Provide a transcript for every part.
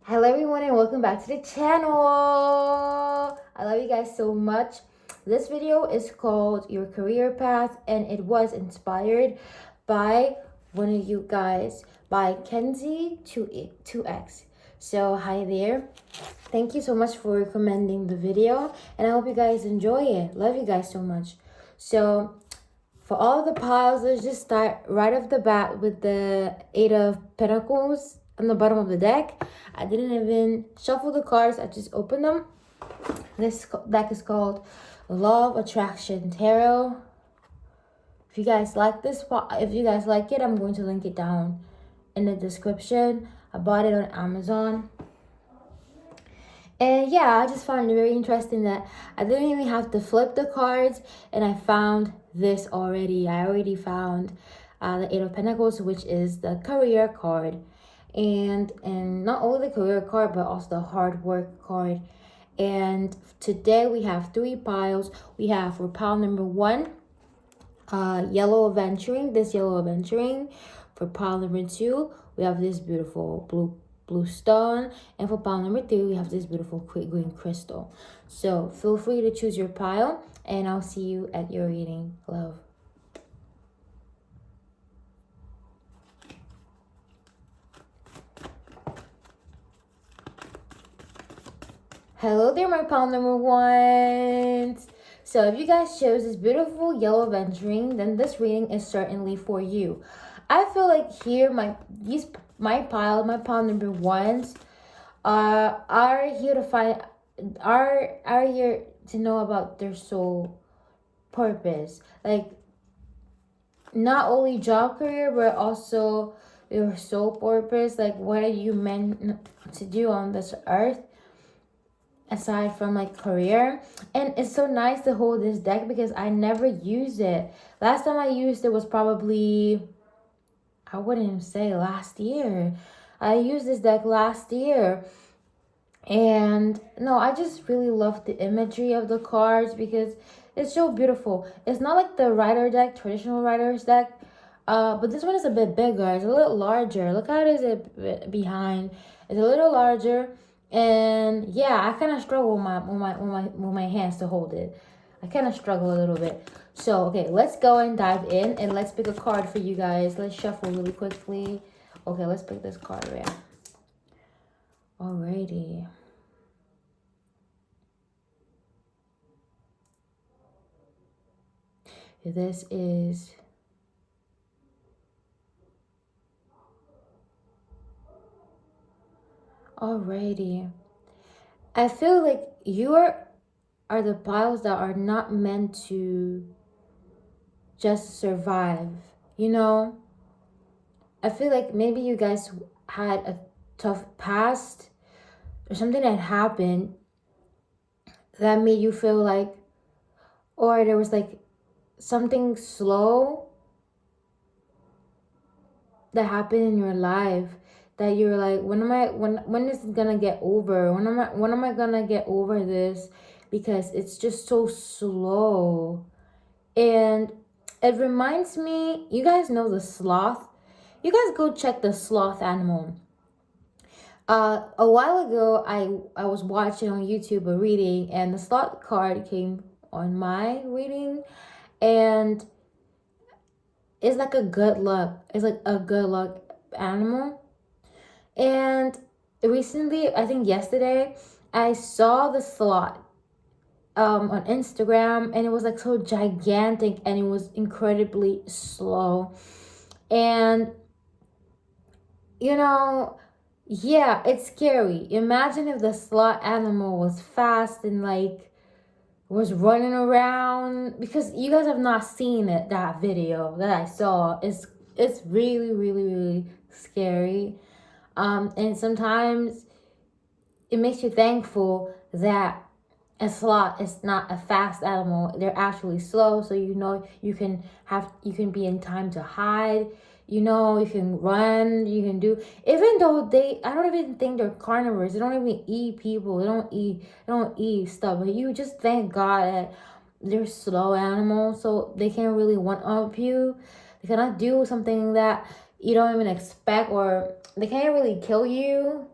Hello everyone and welcome back to the channel. I love you guys so much. This video is called Your Career Path and it was inspired by one of you guys, by Kenzie 2X. So hi there. Thank you so much for recommending the video and I hope you guys enjoy it. Love you guys so much. So for all the piles, let's just start right off the bat with the Eight of Pentacles on the bottom of the deck. I didn't even shuffle the cards. I just opened them. This deck is called Law of Attraction Tarot. If you guys like it, I'm going to link it down in the description. I bought it on Amazon. And yeah, I just found it very interesting that I didn't even have to flip the cards, and I found this already. I already found the Eight of Pentacles, which is the career card, and not only the career card but also the hard work card. And today we have three piles. We have for pile number one, yellow aventuring. This yellow aventuring. For pile number two, we have this beautiful blue stone, and for pile number three we have this beautiful green crystal. So feel free to choose your pile and I'll see you at your reading. Love. Hello there, my pile number ones. So if you guys chose this beautiful yellow aventuring, then this reading is certainly for you. I feel like here my pile number ones are here to find are here to know about their soul purpose, like not only job career but also your soul purpose, like what are you meant to do on this earth aside from like career. And it's so nice to hold this deck because I never use it. Last time I used it was probably, I wouldn't even say last year. I used this deck last year. And no, I just really love the imagery of the cards because it's so beautiful. It's not like the Rider deck, traditional Rider's deck, but this one is a bit bigger. It's a little larger. Look how it is behind. It's a little larger, and yeah, I kind of struggle with my hands to hold it. I kind of struggle a little bit. So okay, let's go and dive in, and let's pick a card for you guys. Let's shuffle really quickly. Okay, let's pick this card right. Alrighty. This is alrighty. I feel like you are the piles that are not meant to just survive. You know, I feel like maybe you guys had a tough past or something that happened that made you feel like, or there was like something slow that happened in your life that you're like, when is it gonna get over? When am I gonna get over this? Because it's just so slow. And it reminds me, you guys know the sloth. You guys go check the sloth animal. A while ago, I was watching on YouTube a reading, and the sloth card came on my reading, and it's like a good luck. It's like a good luck animal. And recently, I think yesterday, I saw the sloth on Instagram, and it was like so gigantic and it was incredibly slow. And you know, yeah, it's scary. Imagine if the sloth animal was fast and like was running around, because you guys have not seen it, that video that I saw. It's really, really, really scary. And sometimes it makes you thankful that a sloth is not a fast animal. They're actually slow, so you know you can be in time to hide. You know, you can run, you can do, even though I don't even think they're carnivores. They don't even eat people. They don't eat stuff. But you just thank God that they're slow animals, so they can't really one up you. They cannot do something that you don't even expect, or they can't really kill you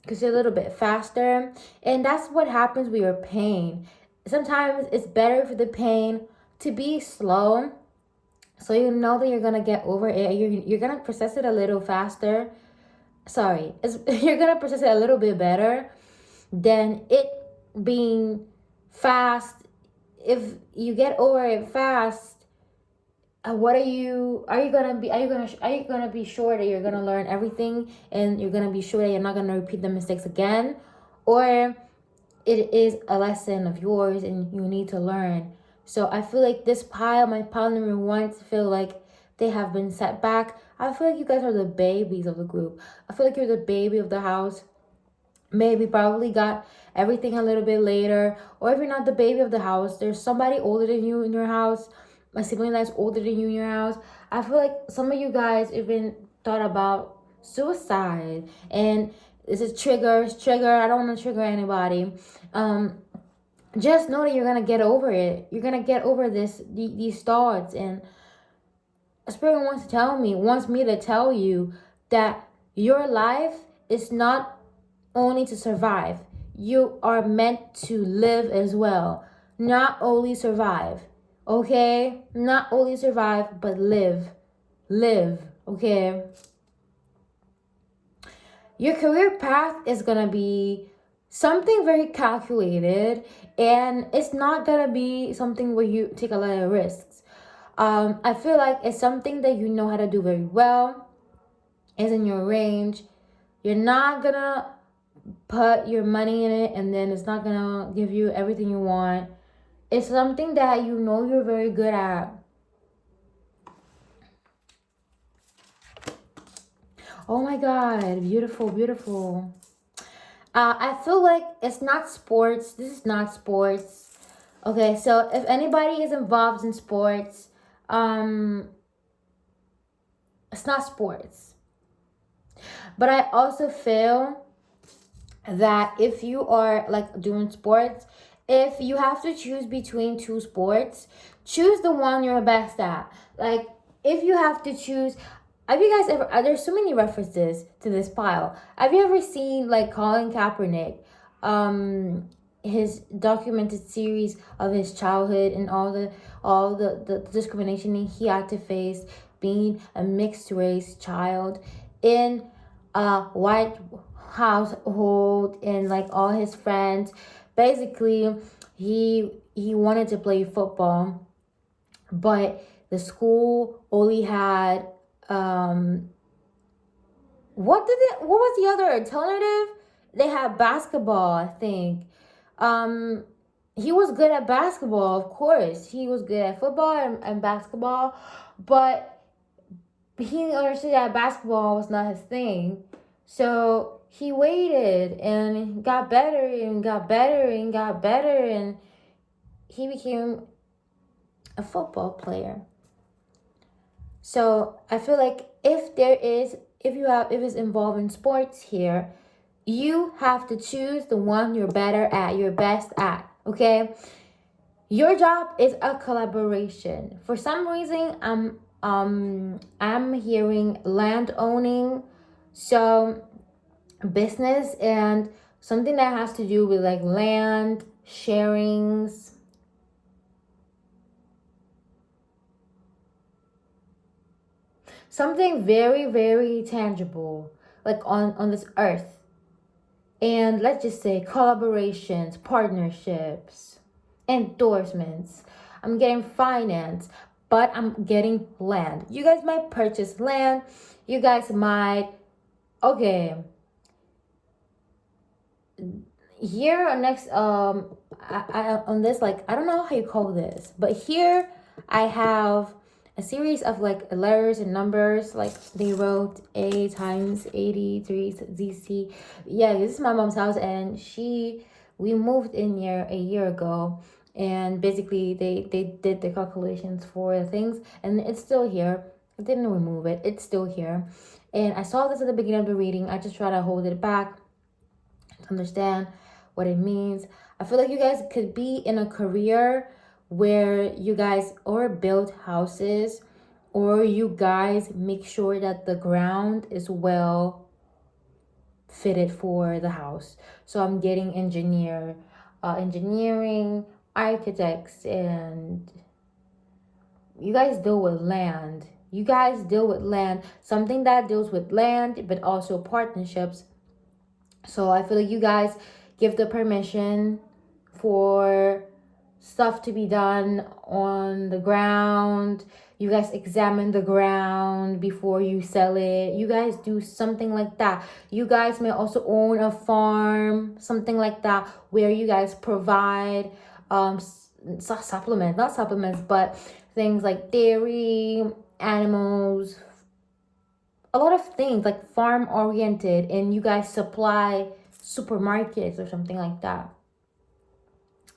because you're a little bit faster. And that's what happens with your pain. Sometimes it's better for the pain to be slow, so you know that you're gonna get over it. You're gonna process it a little faster. Sorry, you're gonna process it a little bit better than it being fast. If you get over it fast, what are you gonna be sure that you're gonna learn everything, and you're gonna be sure that you're not gonna repeat the mistakes again, or it is a lesson of yours and you need to learn. So I feel like my pile number one, feel like they have been set back. I feel like you guys are the babies of the group. I feel like you're the baby of the house. Maybe probably got everything a little bit later. Or if you're not the baby of the house, there's somebody older than you in your house, a sibling that's older than you in your house. I feel like some of you guys even thought about suicide. And this is trigger. I don't want to trigger anybody. Just know that you're gonna get over it. You're gonna get over these thoughts. And Spirit wants me to tell you that your life is not only to survive. You are meant to live as well. Not only survive. Okay? Not only survive, but live. Live. Okay? Your career path is gonna be something very calculated, and it's not gonna be something where you take a lot of risks. I feel like it's something that you know how to do very well, is in your range. You're not gonna put your money in it and then it's not gonna give you everything you want. It's something that you know you're very good at. Oh my God, beautiful, beautiful. I feel like it's not sports. This is not sports. Okay, so if anybody is involved in sports, it's not sports. But I also feel that if you are like doing sports, if you have to choose between two sports, choose the one you're best at. Like if you have to choose, have you guys ever, there's so many references to this pile. Have you ever seen like Colin Kaepernick, his documented series of his childhood and all the discrimination he had to face being a mixed race child in a white household, and like all his friends, basically he wanted to play football, but the school only had what was the other alternative? They had basketball, I think. He was good at basketball, of course. He was good at football and basketball, but he understood that basketball was not his thing. So he waited and got better and got better and got better, and he became a football player. So I feel like if it's involved in sports here, you have to choose the one you're better at, you're best at. Okay? Your job is a collaboration. For some reason, I'm hearing land owning, so business and something that has to do with like land sharings. Something very, very tangible, like on this earth. And let's just say collaborations, partnerships, endorsements. I'm getting finance, but I'm getting land. You guys might purchase land. You guys might, okay. Here on next, I on this, like, I don't know how you call this, but here I have a series of like letters and numbers, like they wrote A times 83 ZC. Yeah, this is my mom's house, and we moved in here a year ago, and basically they did the calculations for things, and it's still here. I didn't remove it, it's still here. And I saw this at the beginning of the reading. I just try to hold it back to understand what it means. I feel like you guys could be in a career where you guys or build houses, or you guys make sure that the ground is well fitted for the house. So I'm getting engineering, architects, and you guys deal with land. You guys deal with land, something that deals with land, but also partnerships. So I feel like you guys give the permission for stuff to be done on the ground. You guys examine the ground before you sell it. You guys do something like that. You guys may also own a farm, something like that, where you guys provide supplements, not supplements, but things like dairy, animals, a lot of things like farm oriented, and you guys supply supermarkets or something like that.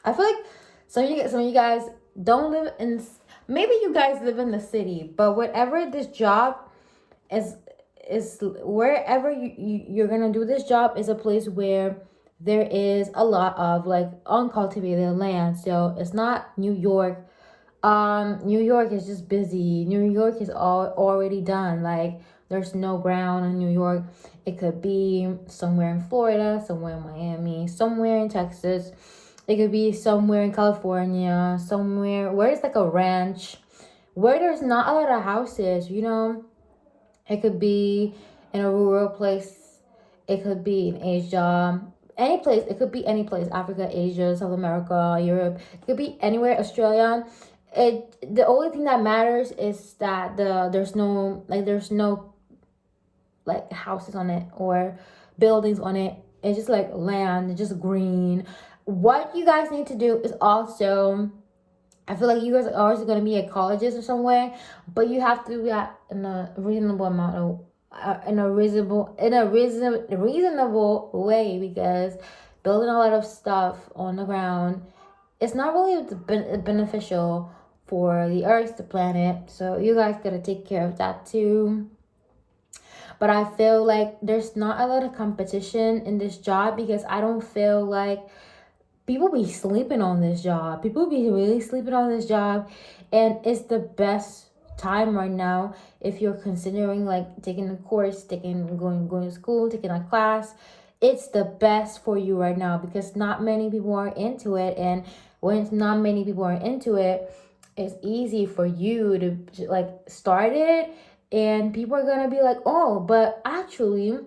I feel like some of you guys don't live in, maybe you guys live in the city, but whatever this job is wherever you're gonna do this job is a place where there is a lot of like uncultivated land. So it's not New York. New York is just busy. New York is all already done. Like there's no ground in New York. It could be somewhere in Florida, somewhere in Miami, somewhere in Texas. It could be somewhere in California, somewhere where it's like a ranch, where there's not a lot of houses, you know. It could be in a rural place. It could be in Asia. Any place. It could be any place. Africa, Asia, South America, Europe. It could be anywhere. Australia. The only thing that matters is that there's no like houses on it or buildings on it. It's just like land. It's just green. What you guys need to do is also, I feel like you guys are always going to be at colleges or somewhere, but you have to do that in a reasonable amount of, reasonable way, because building a lot of stuff on the ground, it's not really beneficial for the earth, the planet. So you guys gotta take care of that too. But I feel like there's not a lot of competition in this job, because I don't feel like people be sleeping on this job. People be really sleeping on this job, and it's the best time right now if you're considering like taking a course, going to school, taking a class. It's the best for you right now, because not many people are into it, and when not many people are into it, it's easy for you to like start it, and people are gonna be like, oh, but actually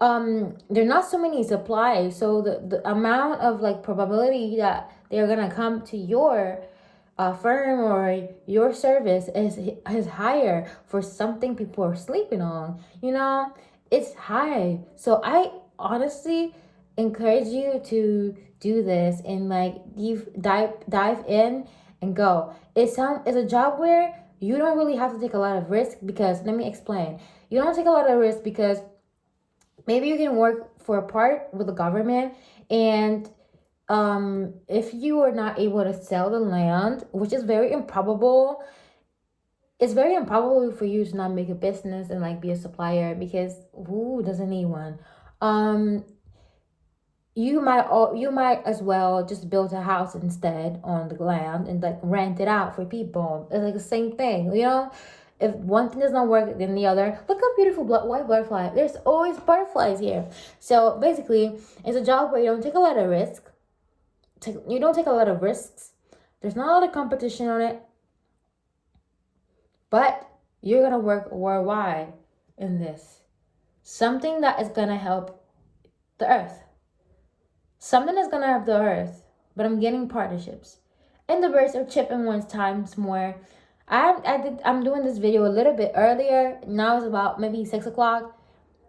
there are not so many supplies, so the amount of like probability that they're gonna come to your firm or your service is higher for something people are sleeping on, you know. It's high. So I honestly encourage you to do this and like dive in and go. It's a job where you don't really have to take a lot of risk, because let me explain. You don't take a lot of risk because maybe you can work for a part with the government, and if you are not able to sell the land, which is very improbable, it's very improbable for you to not make a business and like be a supplier, because who doesn't need one? um you might as well just build a house instead on the land and like rent it out for people. It's like the same thing, you know. If one thing does not work, then the other. Look how beautiful white butterfly. There's always butterflies here. So basically, it's a job where you don't take a lot of risk. You don't take a lot of risks. There's not a lot of competition on it, but you're gonna work worldwide in this. Something that is gonna help the earth. Something that's gonna help the earth. But I'm getting partnerships. And the birds are chipping once times more. I'm doing this video a little bit earlier. Now it's about maybe 6 o'clock.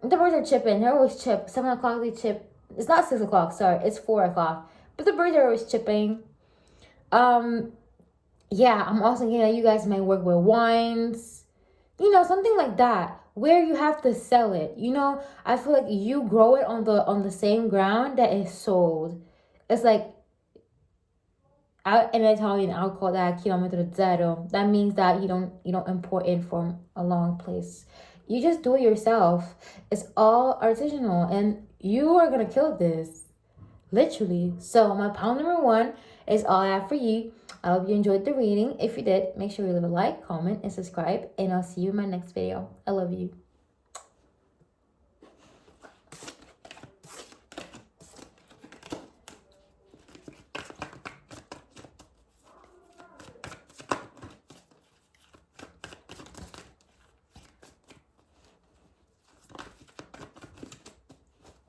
The birds are chipping. They're always chip. 7 o'clock they chip. It's not 6 o'clock, sorry, it's 4 o'clock. But the birds are always chipping. Yeah, I'm also thinking that you guys might work with wines, you know, something like that, where you have to sell it. You know, I feel like you grow it on the same ground that is sold. It's like in Italian, I'll call that chilometro zero. That means that you don't import it from a long place. You just do it yourself. It's all artisanal, and you are gonna kill this. Literally. So my pound number 1 is all I have for you. I hope you enjoyed the reading. If you did, make sure you leave a like, comment, and subscribe. And I'll see you in my next video. I love you.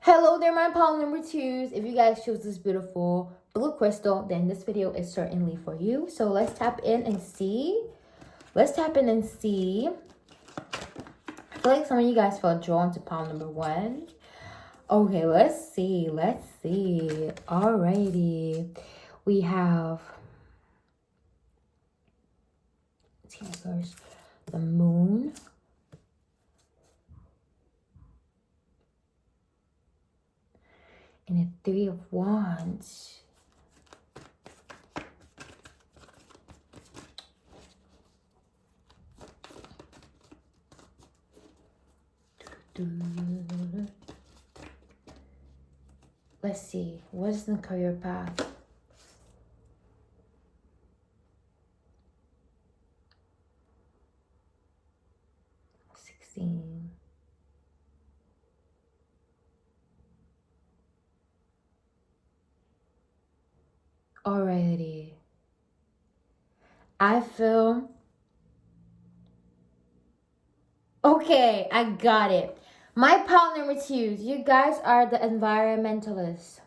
Hello there, my pile number twos. If you guys chose this beautiful blue crystal, then this video is certainly for you. So let's tap in and see. I feel like some of you guys felt drawn to pile number one. Okay, let's see. Alrighty. We have, let's see first, the moon. And a three of wands. Let's see, what's the career path? Alrighty. I feel... Okay, I got it. My pile number twos, you guys are the environmentalists.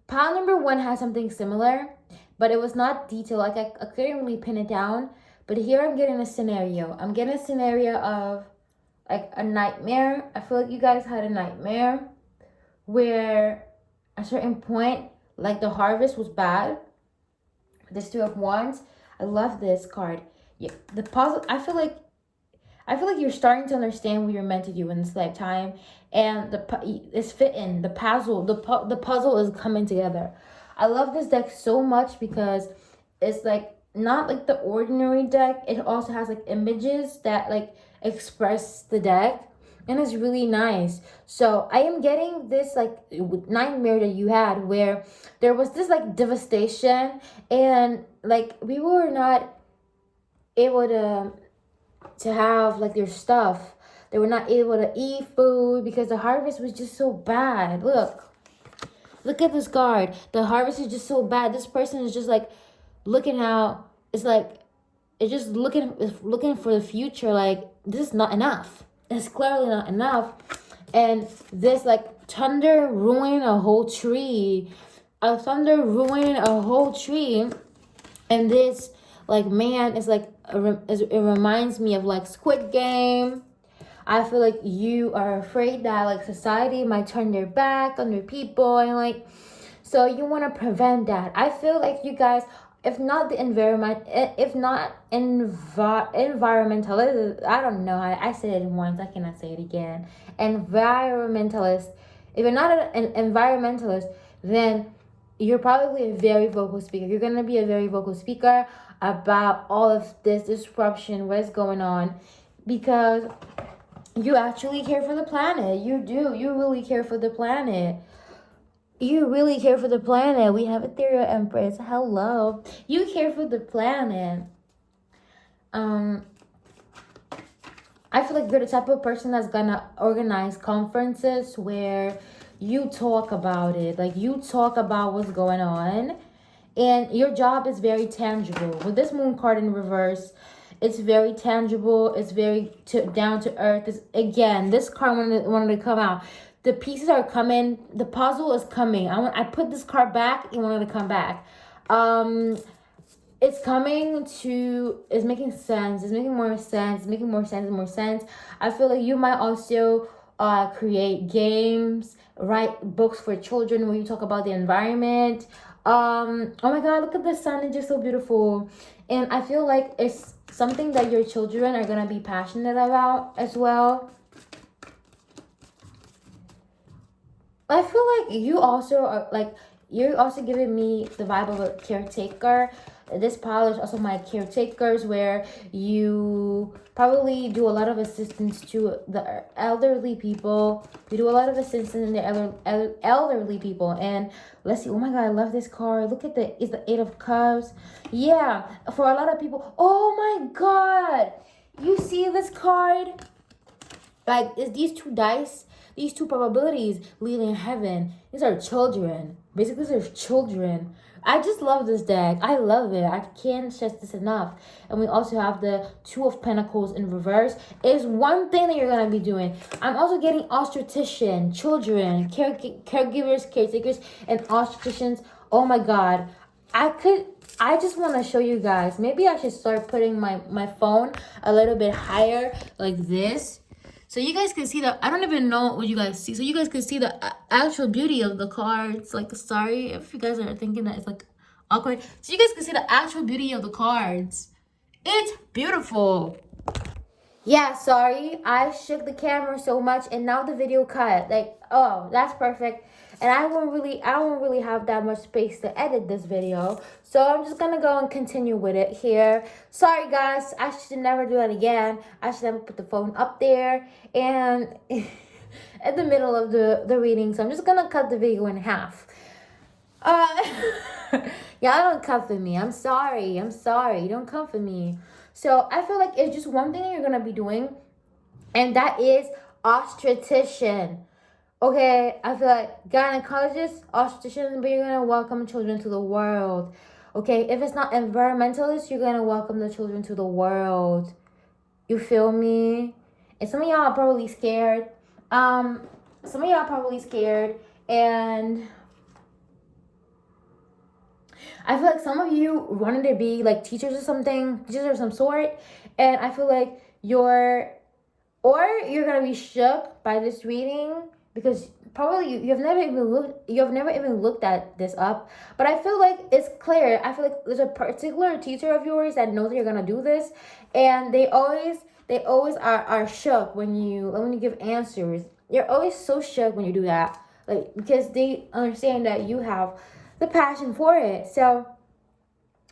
Pile number one has something similar, but it was not detailed. Like I couldn't really pin it down. But here I'm getting a scenario. I'm getting a scenario of like a nightmare. I feel like you guys had a nightmare where at a certain point, like the harvest was bad. This two of wands. I love this card. Yeah, the puzzle. I feel like you're starting to understand what you're meant to do in this lifetime, and it's fitting. The puzzle is coming together. I love this deck so much because it's like not like the ordinary deck. It also has like images that like express the deck, and it's really nice. So I am getting this like nightmare that you had where there was this like devastation, and like we were not able to have like their stuff. They were not able to eat food because the harvest was just so bad. Look at this card. The harvest is just so bad. This person is just like looking out. It's like it's just looking for the future. Like this is not enough. It's clearly not enough. And this like thunder ruining a whole tree. A thunder ruining a whole tree. And this like man is like it reminds me of like Squid Game. I feel like you are afraid that like society might turn their back on their people, and like so you want to prevent that. I feel like you guys, if not the environmentalist, I don't know. I said it once, I cannot say it again. Environmentalist. If you're not an environmentalist, then you're probably a very vocal speaker. You're gonna be a very vocal speaker about all of this disruption, what's going on, because you actually care for the planet. You do. You really care for the planet. You really care for the planet. We have Ethereal Empress. Hello. You care for the planet. I feel like you're the type of person that's gonna organize conferences where you talk about it. Like you talk about what's going on. And your job is very tangible. With this moon card in reverse, it's very tangible. It's very down to earth. Again, this card wanted to come out. The pieces are coming. The puzzle is coming. I put this card back. It wanted to come back. It's coming to. It's making sense. It's making more sense. It's making more sense and more sense. I feel like you might also create games, write books for children where you talk about the environment. Oh my god, look at the sun. It's just so beautiful. And I feel like it's something that your children are gonna be passionate about as well. I feel like you also are like, you're also giving me the vibe of a caretaker. This pile is also my caretakers, where you probably do a lot of assistance to the elderly people. You do a lot of assistance in the elderly people. And let's see. Oh my god, I love this card. Look at it's the Eight of Cups. Yeah, for a lot of people. Oh my god, you see this card? Like, it's these two dice. these two probabilities leaving heaven. These are children. Basically, these are children. I just love this deck. I love it. I can't stress this enough. And we also have the Two of Pentacles in reverse. Is one thing that you're going to be doing. I'm also getting obstetrician, children, caregivers, caretakers, and obstetricians. Oh my God. I just want to show you guys. Maybe I should start putting my phone a little bit higher like this. So you guys can see the, I don't even know what you guys see. So you guys can see the actual beauty of the cards. Like, sorry if you guys are thinking that it's like awkward. So you guys can see the actual beauty of the cards. It's beautiful. Yeah, sorry. I shook the camera so much and now the video cut. Like, oh, that's perfect. And I don't really have that much space to edit this video. So I'm just gonna go and continue with it here. Sorry guys, I should never do that again. I should never put the phone up there and in the middle of the reading. So I'm just gonna cut the video in half. Yeah, don't comfort me. I'm sorry. Don't comfort me. So I feel like it's just one thing that you're gonna be doing, and that is obstetrician. Okay, I feel like gynecologist, obstetrician, but you're gonna welcome children to the world. Okay, if it's not environmentalist, you're gonna welcome the children to the world. You feel me? And some of y'all are probably scared. And I feel like some of you wanted to be like teachers or something, teachers of some sort, and I feel like you're gonna be shook by this reading because probably you have never even looked at this up. But I feel like it's clear. I feel like there's a particular teacher of yours that knows that you're gonna do this, and they always are shook when you give answers. You're always so shook when you do that, like, because they understand that you have the passion for it. So,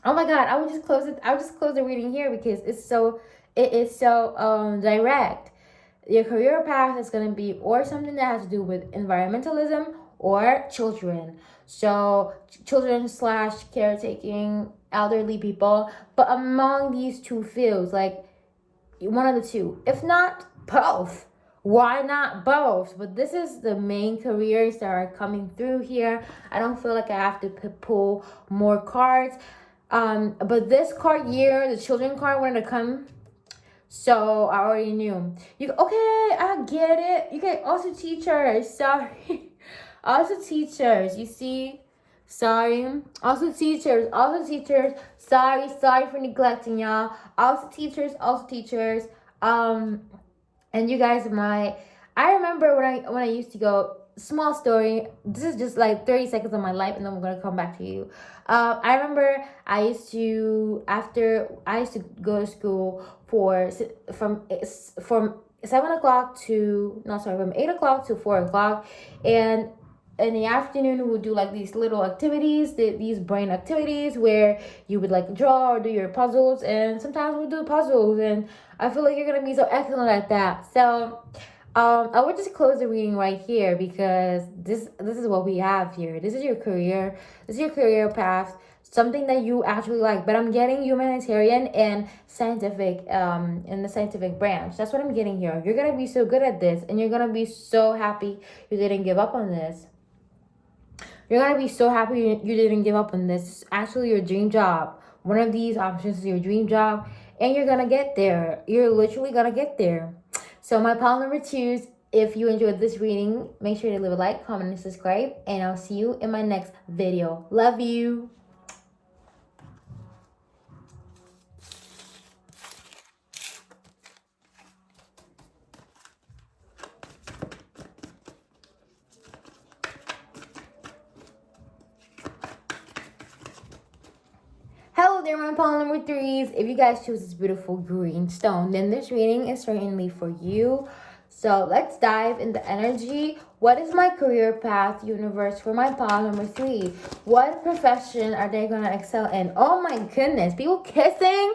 oh my God, I would just close the reading here because it is so direct. Your career path is going to be or something that has to do with environmentalism or children. So children / caretaking, elderly people. But among these two fields, like one of the two, if not both. Why not both? But this is the main careers that are coming through here. I don't feel like I have to pull more cards. But this card here, the children card, wanted to come. So I already knew. I get it. You get also teachers. Sorry. Also teachers. You see? Sorry. Also teachers. Sorry for neglecting y'all. Also teachers. And you guys I remember when I used to go, small story, this is just like 30 seconds of my life and then we're gonna come back to you. I remember I used to go to school from 7 o'clock from 8 o'clock to 4 o'clock, and in the afternoon we would do like these little activities, these brain activities where you would like draw or do your puzzles, and sometimes we do puzzles, and I feel like you're gonna be so excellent at that. So I would just close the reading right here because this is what we have here. This is your career path, something that you actually like. But I'm getting humanitarian and scientific in the scientific branch. That's what I'm getting here. You're gonna be so good at this, and you're gonna be so happy you didn't give up on this. You're gonna be so happy you didn't give up on this. It's actually your dream job. One of these options is your dream job, and you're gonna get there. You're literally gonna get there. So my pile number 2s, if you enjoyed this reading, make sure to leave a like, comment, and subscribe. And I'll see you in my next video. Love you. Hello there, my pile number 3s. If you guys choose this beautiful green stone, then this reading is certainly for you. So let's dive into energy. What is my career path, universe, for my pile number 3? What profession are they going to excel in? Oh my goodness, people kissing?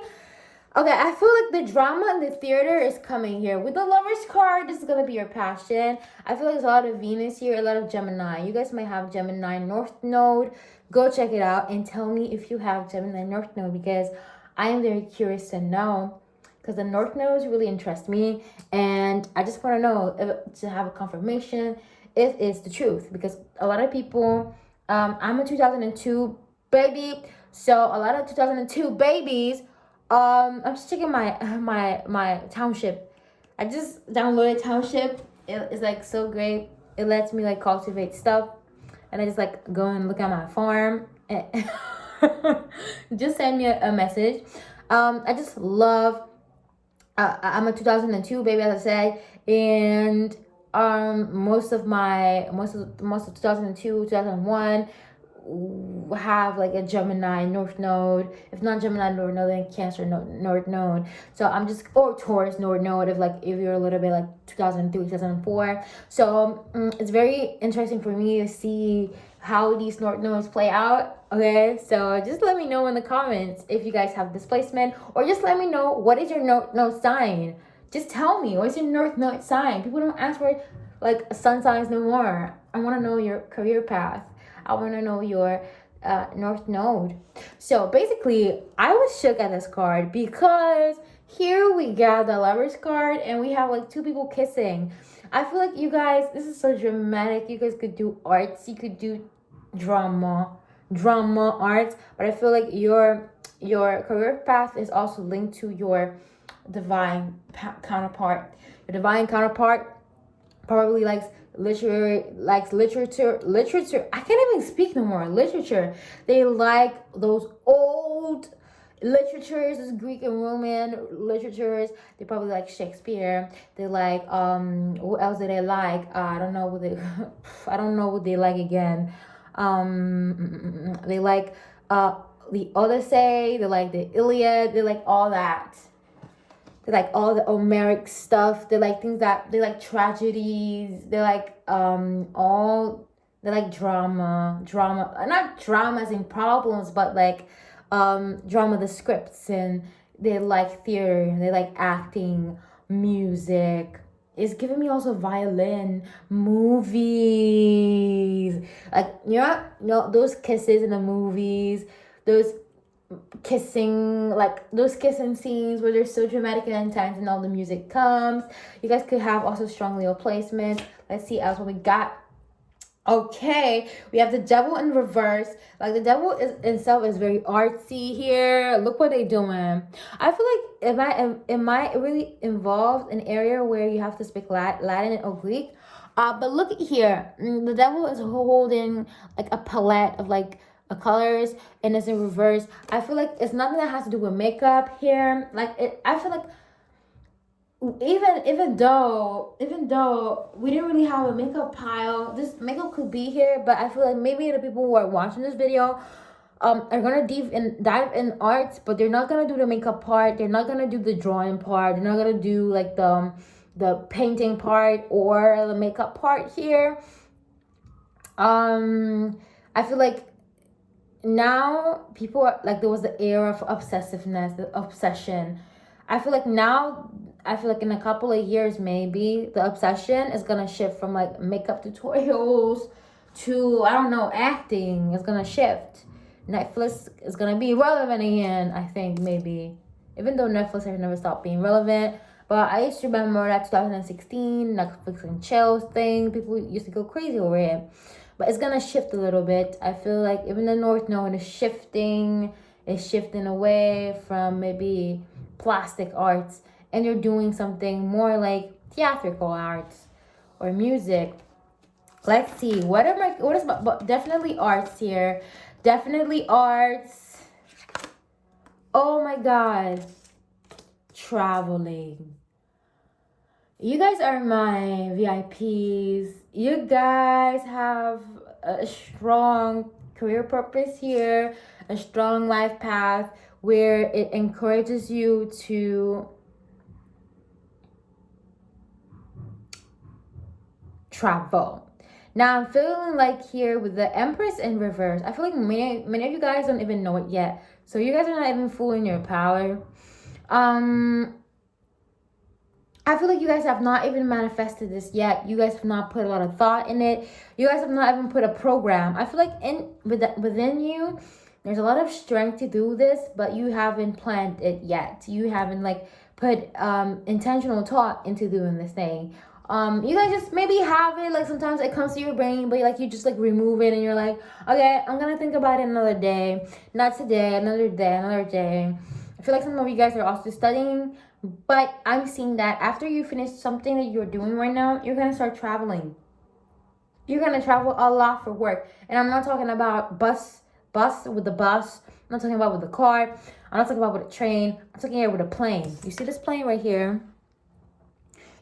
Okay, I feel like the drama in the theater is coming here. With the Lover's card, this is going to be your passion. I feel like there's a lot of Venus here, a lot of Gemini. You guys might have Gemini North Node. Go check it out and tell me if you have Gemini North Node, because I am very curious to know. because the North Nodes really interest me, and I just want to know to have a confirmation if it's the truth, because a lot of people, I'm a 2002 baby, so a lot of 2002 babies, I'm just checking my Township. I just downloaded Township. It's like so great. It lets me like cultivate stuff, and I just like go and look at my farm and just send me a message. I just love. I'm a 2002 baby, as I said, and most of 2002, 2001 have like a Gemini North Node. If not Gemini North Node, then Cancer North Node. So I'm just, or Taurus North Node, if you're a little bit like 2003, 2004. So it's very interesting for me to see how these North Nodes play out. Okay, so just let me know in the comments if you guys have displacement, or just let me know what is your North Node sign. Just tell me what's your North Node sign. People don't ask for like sun signs no more. I want to know your career path. I want to know your North Node. So basically, I was shook at this card because here we got the Lovers card and we have like two people kissing. I feel like you guys, this is so dramatic. You guys could do arts, you could do drama arts, but I feel like your career path is also linked to your divine counterpart. Your divine counterpart probably likes literature. I can't even speak no more. Literature. They like those old literatures, those Greek and Roman literatures. They probably like Shakespeare. They like what else do they like? I don't know what they I don't know what they like again. They like the Odyssey, they like the Iliad, they like all that. They like all the Homeric stuff. They like things that they like tragedies. They like they like drama, not dramas and problems, but like drama, the scripts, and they like theater. They like acting, music. It's giving me also violin, movies, like those kisses in the movies, those those kissing scenes where they're so dramatic and intense and all the music comes. You guys could have also strong Leo placements. Let's see else what we got. Okay, we have the Devil in reverse. Like the Devil itself is very artsy here. Look what they doing. I feel like am I really involved in an area where you have to speak Latin or Greek? But look at here. The Devil is holding like a palette of like colors, and it's in reverse. I feel like it's nothing that has to do with makeup here. I feel like even though we didn't really have a makeup pile, this makeup could be here, but I feel like maybe the people who are watching this video are gonna dive in arts, but they're not gonna do the makeup part, they're not gonna do the drawing part, they're not gonna do like the painting part or the makeup part here. I feel like now people are like, there was the era of obsessiveness, the obsession. I feel like now, in a couple of years maybe the obsession is gonna shift from like makeup tutorials to, I don't know, acting. It's gonna shift. Netflix is gonna be relevant again, I think, maybe, even though Netflix has never stopped being relevant. But I used to remember that 2016 Netflix and chill thing, people used to go crazy over it. But it's gonna shift a little bit. I feel like even the North Node is shifting away from maybe plastic arts, and you're doing something more like theatrical arts or music. Let's see, what is but definitely arts here. Definitely arts. Oh my god. Traveling. You guys are my VIPs. You guys have a strong career purpose here, a strong life path where it encourages you to travel. Now I'm feeling like here with the Empress in reverse, I feel like many of you guys don't even know it yet. So you guys are not even fooling your power. I feel like you guys have not even manifested this yet. You guys have not put a lot of thought in it. You guys have not even put a program. I feel like within you, there's a lot of strength to do this, but you haven't planned it yet. You haven't like put intentional thought into doing this thing. You guys just maybe have it, like sometimes it comes to your brain, but like you just like remove it and you're like, okay, I'm gonna think about it another day, not today, another day, another day. I feel like some of you guys are also studying, but I'm seeing that after you finish something that you're doing right now, you're gonna start traveling. You're gonna travel a lot for work, and I'm not talking about bus with the bus. I'm not talking about with the car. I'm not talking about with a train. I'm talking here with a plane. You see this plane right here?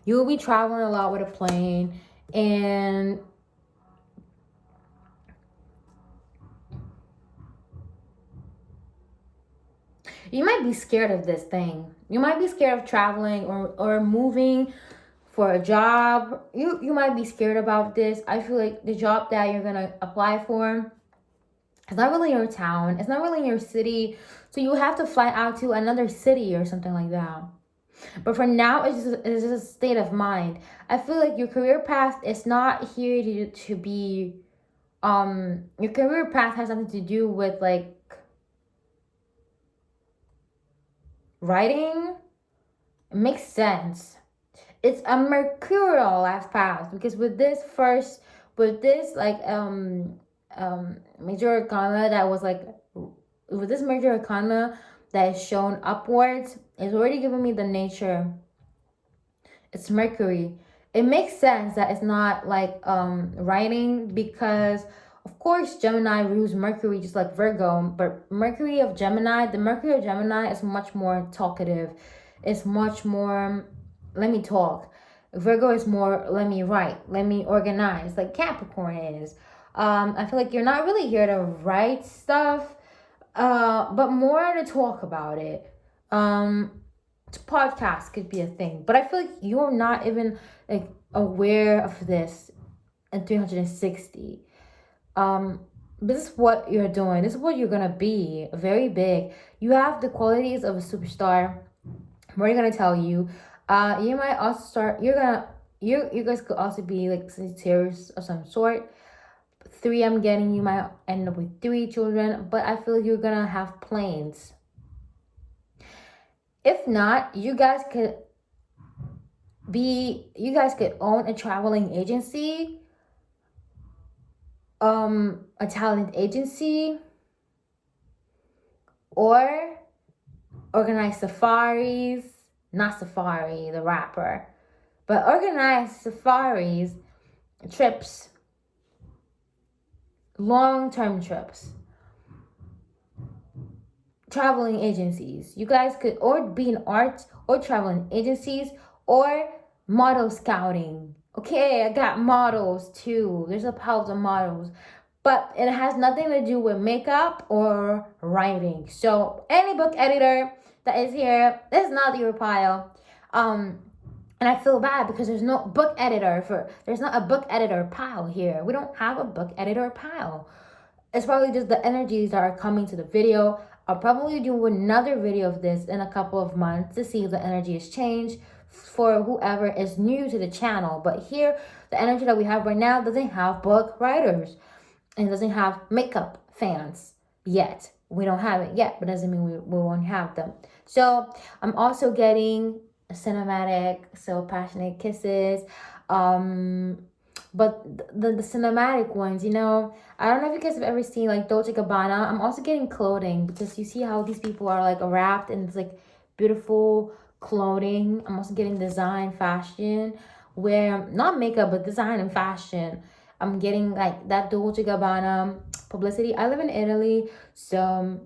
You will be traveling a lot with a plane, and you might be scared of this thing. You might be scared of traveling or moving for a job. You might be scared about this. I feel like the job that you're gonna apply for, it's not really in your town. It's not really in your city. So you have to fly out to another city or something like that. But for now, it's just a state of mind. I feel like your career path is not here to be, your career path has nothing to do with like writing. It makes sense. It's a mercurial life path because with this like major arcana that was like with this major arcana that is shown upwards, it's already giving me the nature. It's Mercury. It makes sense that it's not like writing because of course Gemini rules Mercury just like Virgo, but Mercury of Gemini, the Mercury of Gemini is much more talkative. It's much more let me talk. Virgo is more let me write, let me organize, like Capricorn is. I feel like you're not really here to write stuff, but more to talk about it. Podcast could be a thing, but I feel like you're not even like aware of this in 360. This is what you're doing. This is what you're gonna be. Very big. You have the qualities of a superstar. I'm already gonna tell you. You might also start. You guys could also be like Sagittarius of some sort. 3, I'm getting you might end up with 3 children, but I feel like you're gonna have planes. If not, you guys could own a traveling agency, a talent agency, or organize safaris, not Safari, the rapper, but organize safaris, trips, long-term trips. Traveling agencies. You guys could or be in art or traveling agencies or model scouting. Okay, I got models too. There's a pile of models. But it has nothing to do with makeup or writing. So any book editor that is here, this is not your pile. And I feel bad because there's not a book editor pile here. We don't have a book editor pile. It's probably just the energies that are coming to the video. I'll probably do another video of this in a couple of months to see if the energy has changed for whoever is new to the channel. But here, the energy that we have right now doesn't have book writers and doesn't have makeup fans yet. We don't have it yet, but doesn't mean we won't have them. So I'm also getting a cinematic, so passionate kisses. But the cinematic ones, I don't know if you guys have ever seen like Dolce & Gabbana. I'm also getting clothing because you see how these people are like wrapped in this like beautiful clothing. I'm also getting design fashion where not makeup but design and fashion. I'm getting like that Dolce & Gabbana publicity. I live in Italy, so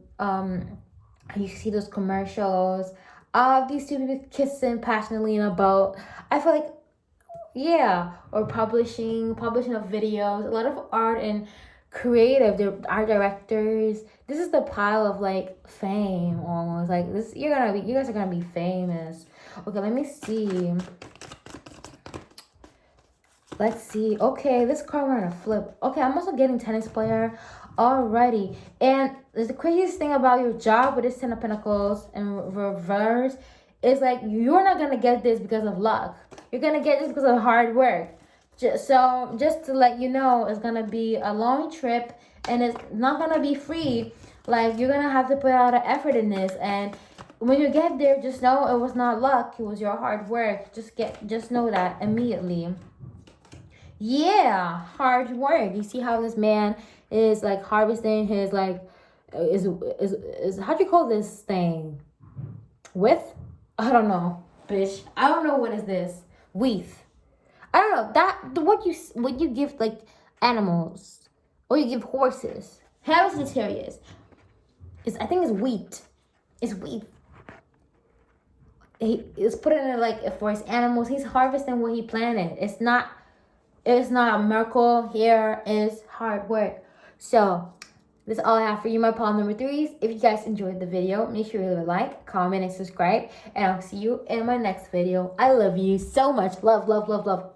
you see those commercials of these two people kissing passionately in a boat. I feel like or publishing of videos, a lot of art and creative art directors. This is the pile of like fame almost. Like this you guys are gonna be famous. Okay, let me see. Let's see. Okay, this card we're gonna flip. Okay, I'm also getting tennis player already. And the craziest thing about your job with this 10 of Pentacles in reverse is like you're not gonna get this because of luck. You're gonna get this because of hard work. Just to let you know, it's gonna be a long trip and it's not gonna be free. Like you're gonna have to put out an effort in this, and when you get there, just know it was not luck. It was your hard work. Just know that immediately. Yeah, hard work. You see how this man is like harvesting his like is how do you call this thing? With? I don't know, bitch. I don't know what is this. With. I don't know that what you give like animals or you give horses. How is this serious? It's I think it's wheat. It's wheat. He is putting it like for his animals. He's harvesting what he planted. It's not a miracle. Here is hard work. So that's all I have for you, my palm number threes. If you guys enjoyed the video, make sure you leave a like, comment, and subscribe. And I'll see you in my next video. I love you so much. Love, love, love, love.